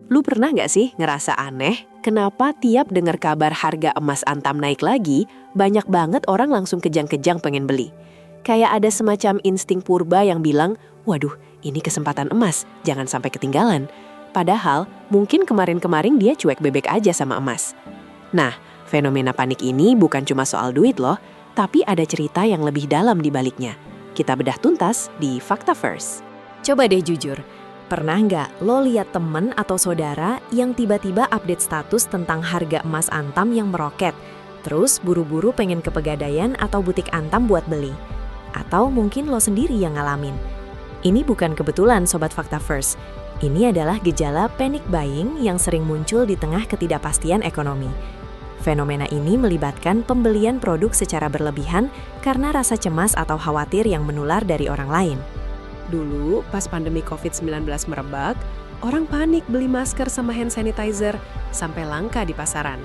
Lu pernah nggak sih ngerasa aneh? Kenapa tiap dengar kabar harga emas Antam naik lagi, banyak banget orang langsung kejang-kejang pengen beli. Kayak ada semacam insting purba yang bilang, waduh, ini kesempatan emas, jangan sampai ketinggalan. Padahal, mungkin kemarin-kemarin dia cuek bebek aja sama emas. Nah, fenomena panik ini bukan cuma soal duit loh, tapi ada cerita yang lebih dalam di baliknya. Kita bedah tuntas di Fakta First. Coba deh jujur, pernah nggak lo lihat temen atau saudara yang tiba-tiba update status tentang harga emas Antam yang meroket, terus buru-buru pengen ke Pegadaian atau butik Antam buat beli? Atau mungkin lo sendiri yang ngalamin? Ini bukan kebetulan Sobat Fakta First. Ini adalah gejala panic buying yang sering muncul di tengah ketidakpastian ekonomi. Fenomena ini melibatkan pembelian produk secara berlebihan karena rasa cemas atau khawatir yang menular dari orang lain. Dulu, pas pandemi COVID-19 merebak, orang panik beli masker sama hand sanitizer sampai langka di pasaran.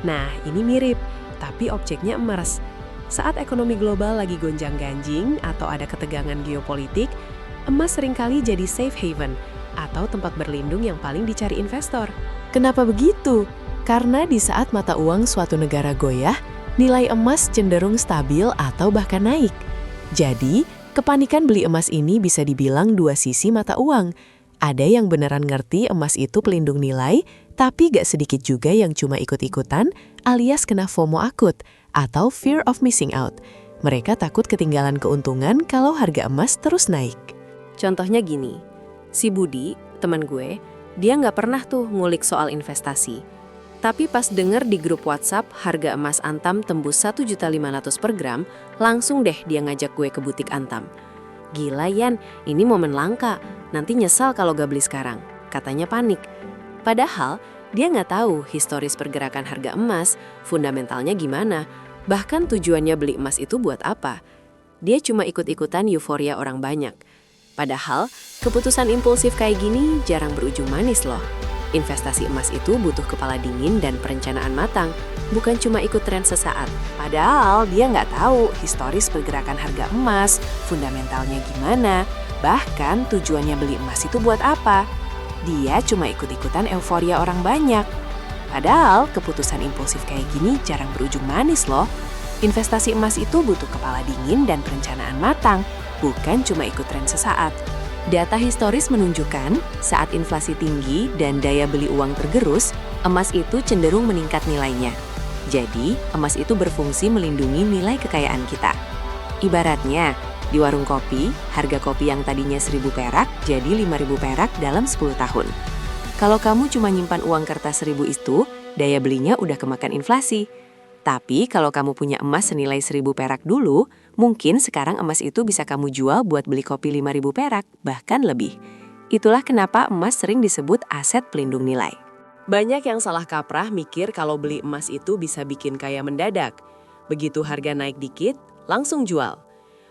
Nah, ini mirip, tapi objeknya emas. Saat ekonomi global lagi gonjang-ganjing atau ada ketegangan geopolitik, emas seringkali jadi safe haven atau tempat berlindung yang paling dicari investor. Kenapa begitu? Karena di saat mata uang suatu negara goyah, nilai emas cenderung stabil atau bahkan naik. Jadi, kepanikan beli emas ini bisa dibilang dua sisi mata uang. Ada yang beneran ngerti emas itu pelindung nilai, tapi gak sedikit juga yang cuma ikut-ikutan alias kena FOMO akut atau fear of missing out. Mereka takut ketinggalan keuntungan kalau harga emas terus naik. Contohnya gini, si Budi, teman gue, dia nggak pernah tuh ngulik soal investasi. Tapi pas denger di grup WhatsApp harga emas Antam tembus 1.500.000 per gram, langsung deh dia ngajak gue ke butik Antam. Gila Yan, ini momen langka, nanti nyesal kalau gak beli sekarang, katanya panik. Padahal dia nggak tahu historis pergerakan harga emas, fundamentalnya gimana, bahkan tujuannya beli emas itu buat apa. Dia cuma ikut-ikutan euforia orang banyak. Padahal keputusan impulsif kayak gini jarang berujung manis loh. Investasi emas itu butuh kepala dingin dan perencanaan matang, bukan cuma ikut tren sesaat. Padahal dia nggak tahu historis pergerakan harga emas, fundamentalnya gimana, bahkan tujuannya beli emas itu buat apa. Dia cuma ikut-ikutan euforia orang banyak. Padahal keputusan impulsif kayak gini jarang berujung manis loh. Investasi emas itu butuh kepala dingin dan perencanaan matang, bukan cuma ikut tren sesaat. Data historis menunjukkan saat inflasi tinggi dan daya beli uang tergerus, emas itu cenderung meningkat nilainya. Jadi, emas itu berfungsi melindungi nilai kekayaan kita. Ibaratnya, di warung kopi, harga kopi yang tadinya 1.000 perak jadi 5.000 perak dalam 10 tahun. Kalau kamu cuma nyimpan uang kertas 1.000 itu, daya belinya udah kemakan inflasi. Tapi kalau kamu punya emas senilai 1.000 perak dulu, mungkin sekarang emas itu bisa kamu jual buat beli kopi 5.000 perak, bahkan lebih. Itulah kenapa emas sering disebut aset pelindung nilai. Banyak yang salah kaprah mikir kalau beli emas itu bisa bikin kaya mendadak. Begitu harga naik dikit, langsung jual.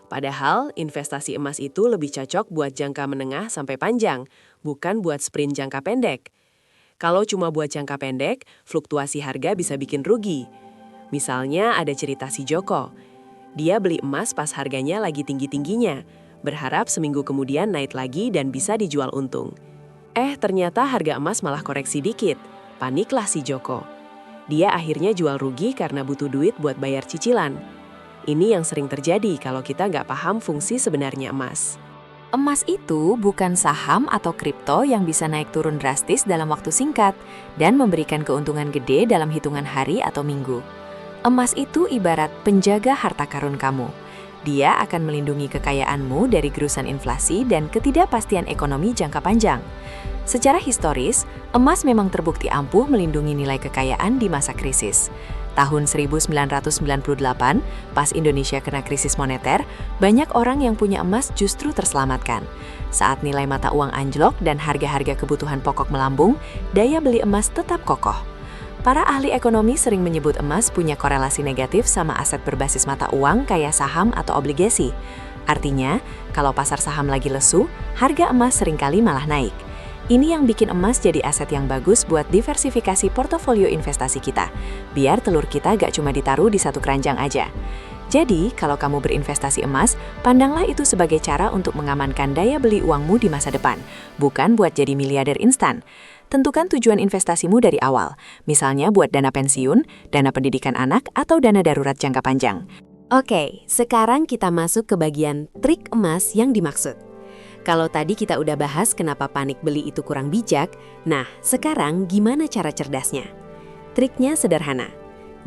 Padahal investasi emas itu lebih cocok buat jangka menengah sampai panjang, bukan buat sprint jangka pendek. Kalau cuma buat jangka pendek, fluktuasi harga bisa bikin rugi. Misalnya ada cerita si Joko. Dia beli emas pas harganya lagi tinggi-tingginya, berharap seminggu kemudian naik lagi dan bisa dijual untung. Ternyata harga emas malah koreksi dikit. Paniklah si Joko. Dia akhirnya jual rugi karena butuh duit buat bayar cicilan. Ini yang sering terjadi kalau kita nggak paham fungsi sebenarnya emas. Emas itu bukan saham atau kripto yang bisa naik turun drastis dalam waktu singkat dan memberikan keuntungan gede dalam hitungan hari atau minggu. Emas itu ibarat penjaga harta karun kamu. Dia akan melindungi kekayaanmu dari gerusan inflasi dan ketidakpastian ekonomi jangka panjang. Secara historis, emas memang terbukti ampuh melindungi nilai kekayaan di masa krisis. Tahun 1998, pas Indonesia kena krisis moneter, banyak orang yang punya emas justru terselamatkan. Saat nilai mata uang anjlok dan harga-harga kebutuhan pokok melambung, daya beli emas tetap kokoh. Para ahli ekonomi sering menyebut emas punya korelasi negatif sama aset berbasis mata uang kayak saham atau obligasi. Artinya, kalau pasar saham lagi lesu, harga emas seringkali malah naik. Ini yang bikin emas jadi aset yang bagus buat diversifikasi portofolio investasi kita, biar telur kita gak cuma ditaruh di satu keranjang aja. Jadi, kalau kamu berinvestasi emas, pandanglah itu sebagai cara untuk mengamankan daya beli uangmu di masa depan, bukan buat jadi miliarder instan. Tentukan tujuan investasimu dari awal, misalnya buat dana pensiun, dana pendidikan anak, atau dana darurat jangka panjang. Oke, sekarang kita masuk ke bagian trik emas yang dimaksud. Kalau tadi kita udah bahas kenapa panik beli itu kurang bijak, nah sekarang gimana cara cerdasnya? Triknya sederhana.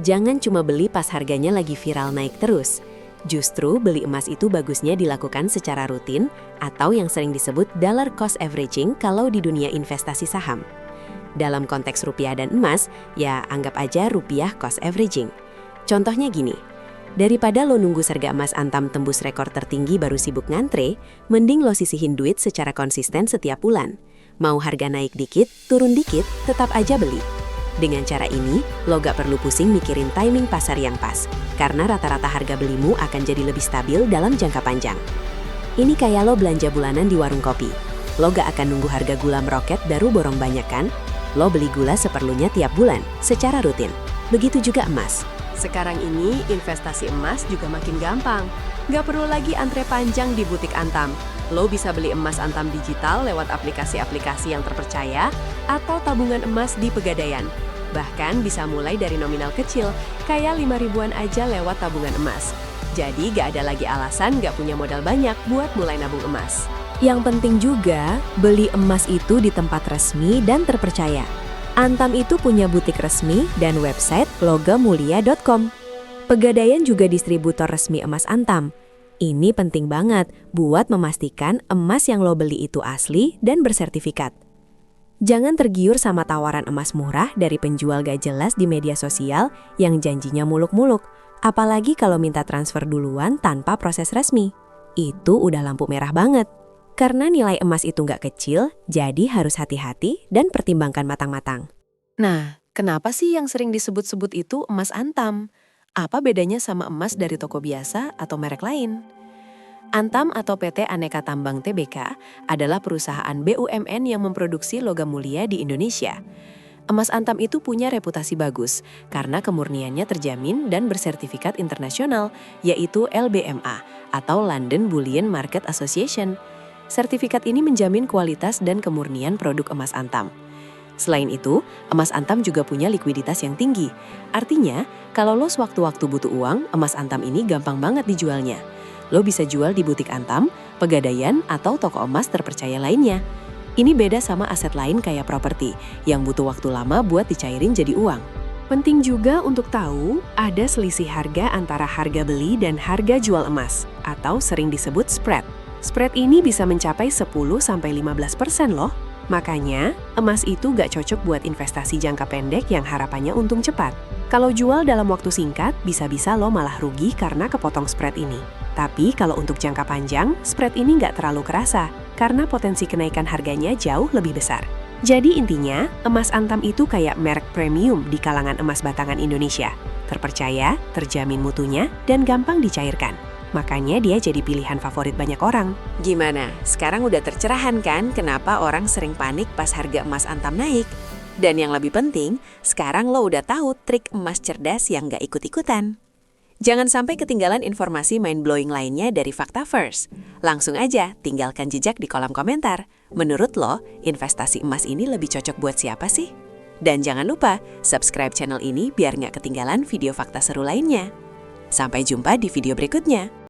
Jangan cuma beli pas harganya lagi viral naik terus. Justru beli emas itu bagusnya dilakukan secara rutin atau yang sering disebut dollar cost averaging kalau di dunia investasi saham. Dalam konteks rupiah dan emas, ya anggap aja rupiah cost averaging. Contohnya gini, daripada lo nunggu harga emas Antam tembus rekor tertinggi baru sibuk ngantre, mending lo sisihin duit secara konsisten setiap bulan. Mau harga naik dikit, turun dikit, tetap aja beli. Dengan cara ini, lo gak perlu pusing mikirin timing pasar yang pas, karena rata-rata harga belimu akan jadi lebih stabil dalam jangka panjang. Ini kayak lo belanja bulanan di warung kopi. Lo gak akan nunggu harga gula meroket baru borong banyak kan? Lo beli gula seperlunya tiap bulan, secara rutin. Begitu juga emas. Sekarang ini investasi emas juga makin gampang. Nggak perlu lagi antre panjang di butik Antam. Lo bisa beli emas Antam digital lewat aplikasi-aplikasi yang terpercaya atau tabungan emas di Pegadaian. Bahkan bisa mulai dari nominal kecil, kayak 5 ribuan aja lewat tabungan emas. Jadi nggak ada lagi alasan nggak punya modal banyak buat mulai nabung emas. Yang penting juga, beli emas itu di tempat resmi dan terpercaya. Antam itu punya butik resmi dan website logamulia.com. Pegadaian juga distributor resmi emas Antam. Ini penting banget buat memastikan emas yang lo beli itu asli dan bersertifikat. Jangan tergiur sama tawaran emas murah dari penjual gak jelas di media sosial yang janjinya muluk-muluk. Apalagi kalau minta transfer duluan tanpa proses resmi. Itu udah lampu merah banget. Karena nilai emas itu nggak kecil, jadi harus hati-hati dan pertimbangkan matang-matang. Nah, kenapa sih yang sering disebut-sebut itu emas Antam? Apa bedanya sama emas dari toko biasa atau merek lain? Antam atau PT Aneka Tambang Tbk adalah perusahaan BUMN yang memproduksi logam mulia di Indonesia. Emas Antam itu punya reputasi bagus karena kemurniannya terjamin dan bersertifikat internasional, yaitu LBMA atau London Bullion Market Association. Sertifikat ini menjamin kualitas dan kemurnian produk emas Antam. Selain itu, emas Antam juga punya likuiditas yang tinggi. Artinya, kalau lo sewaktu-waktu butuh uang, emas Antam ini gampang banget dijualnya. Lo bisa jual di butik Antam, Pegadaian, atau toko emas terpercaya lainnya. Ini beda sama aset lain kayak properti, yang butuh waktu lama buat dicairin jadi uang. Penting juga untuk tahu, ada selisih harga antara harga beli dan harga jual emas, atau sering disebut spread. Spread ini bisa mencapai 10-15% loh. Makanya, emas itu gak cocok buat investasi jangka pendek yang harapannya untung cepat. Kalau jual dalam waktu singkat, bisa-bisa lo malah rugi karena kepotong spread ini. Tapi kalau untuk jangka panjang, spread ini gak terlalu kerasa, karena potensi kenaikan harganya jauh lebih besar. Jadi intinya, emas Antam itu kayak merek premium di kalangan emas batangan Indonesia. Terpercaya, terjamin mutunya, dan gampang dicairkan. Makanya dia jadi pilihan favorit banyak orang. Gimana? Sekarang udah tercerahkan kan kenapa orang sering panik pas harga emas Antam naik? Dan yang lebih penting, sekarang lo udah tahu trik emas cerdas yang gak ikut-ikutan. Jangan sampai ketinggalan informasi mind-blowing lainnya dari Fakta First. Langsung aja tinggalkan jejak di kolom komentar. Menurut lo, investasi emas ini lebih cocok buat siapa sih? Dan jangan lupa, subscribe channel ini biar gak ketinggalan video fakta seru lainnya. Sampai jumpa di video berikutnya.